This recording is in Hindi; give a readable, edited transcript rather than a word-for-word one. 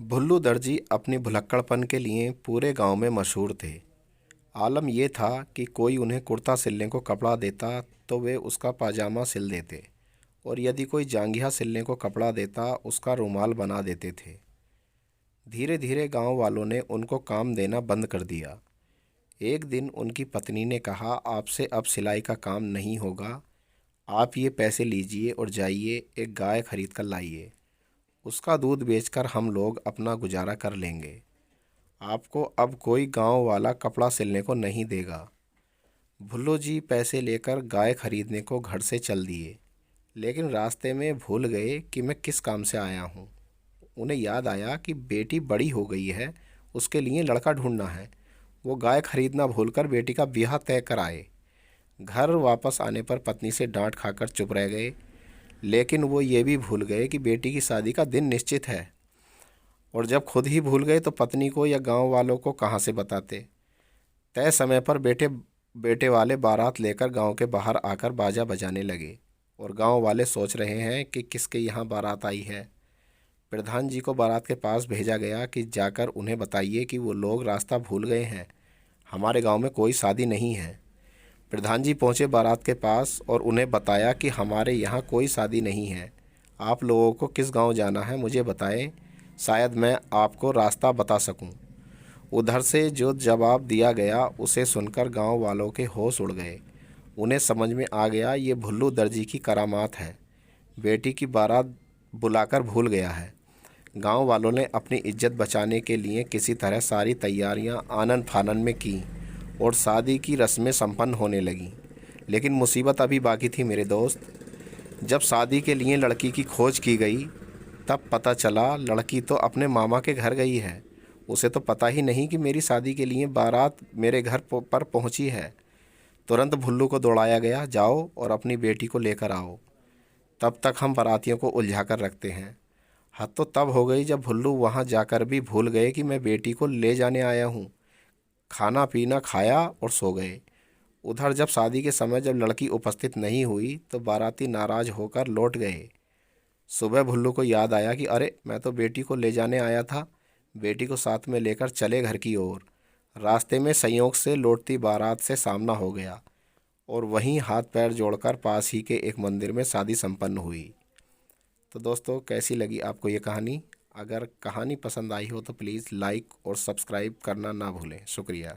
भुल्लू दर्जी अपनी भुलक्कड़पन के लिए पूरे गांव में मशहूर थे। आलम यह था कि कोई उन्हें कुर्ता सिलने को कपड़ा देता तो वे उसका पाजामा सिल देते, और यदि कोई जांघिया सिलने को कपड़ा देता उसका रुमाल बना देते थे। धीरे धीरे गांव वालों ने उनको काम देना बंद कर दिया। एक दिन उनकी पत्नी ने कहा, आपसे अब सिलाई का काम नहीं होगा। आप ये पैसे लीजिए और जाइए एक गाय खरीद कर लाइए। उसका दूध बेचकर हम लोग अपना गुजारा कर लेंगे। आपको अब कोई गांव वाला कपड़ा सिलने को नहीं देगा। भुल्लू जी पैसे लेकर गाय खरीदने को घर से चल दिए, लेकिन रास्ते में भूल गए कि मैं किस काम से आया हूँ। उन्हें याद आया कि बेटी बड़ी हो गई है, उसके लिए लड़का ढूंढना है। वो गाय खरीदना भूलकर बेटी का ब्याह तय कर आए। घर वापस आने पर पत्नी से डांट खाकर चुप रह गए, लेकिन वो ये भी भूल गए कि बेटी की शादी का दिन निश्चित है। और जब खुद ही भूल गए तो पत्नी को या गांव वालों को कहाँ से बताते। तय समय पर बेटे वाले बारात लेकर गांव के बाहर आकर बाजा बजाने लगे, और गांव वाले सोच रहे हैं कि किसके यहाँ बारात आई है। प्रधान जी को बारात के पास भेजा गया कि जाकर उन्हें बताइए कि वो लोग रास्ता भूल गए हैं, हमारे गांव में कोई शादी नहीं है। प्रधान जी पहुँचे बारात के पास और उन्हें बताया कि हमारे यहाँ कोई शादी नहीं है। आप लोगों को किस गांव जाना है मुझे बताएं, शायद मैं आपको रास्ता बता सकूं। उधर से जो जवाब दिया गया उसे सुनकर गांव वालों के होश उड़ गए। उन्हें समझ में आ गया ये भुल्लू दर्जी की करामात है। बेटी की बारात बुलाकर भूल गया है। गांव वालों ने अपनी इज्जत बचाने के लिए किसी तरह सारी तैयारियां आनन फानन में की और शादी की रस्में संपन्न होने लगीं। लेकिन मुसीबत अभी बाकी थी मेरे दोस्त। जब शादी के लिए लड़की की खोज की गई तब पता चला लड़की तो अपने मामा के घर गई है। उसे तो पता ही नहीं कि मेरी शादी के लिए बारात मेरे घर पर पहुंची है। तुरंत भुल्लू को दौड़ाया गया, जाओ और अपनी बेटी को लेकर आओ, तब तक हम बारातियों को उलझा कर रखते हैं। हद तो तब हो गई जब भुल्लू वहां जाकर भी भूल गए कि मैं बेटी को ले जाने आया हूँ। खाना पीना खाया और सो गए। उधर जब शादी के समय जब लड़की उपस्थित नहीं हुई तो बाराती नाराज होकर लौट गए। सुबह भुल्लू को याद आया कि अरे, मैं तो बेटी को ले जाने आया था। बेटी को साथ में लेकर चले घर की ओर। रास्ते में संयोग से लौटती बारात से सामना हो गया और वहीं हाथ पैर जोड़कर पास ही के एक मंदिर में शादी संपन्न हुई। तो दोस्तों, कैसी लगी आपको ये कहानी? अगर कहानी पसंद आई हो तो प्लीज़ लाइक और सब्सक्राइब करना ना भूलें। शुक्रिया।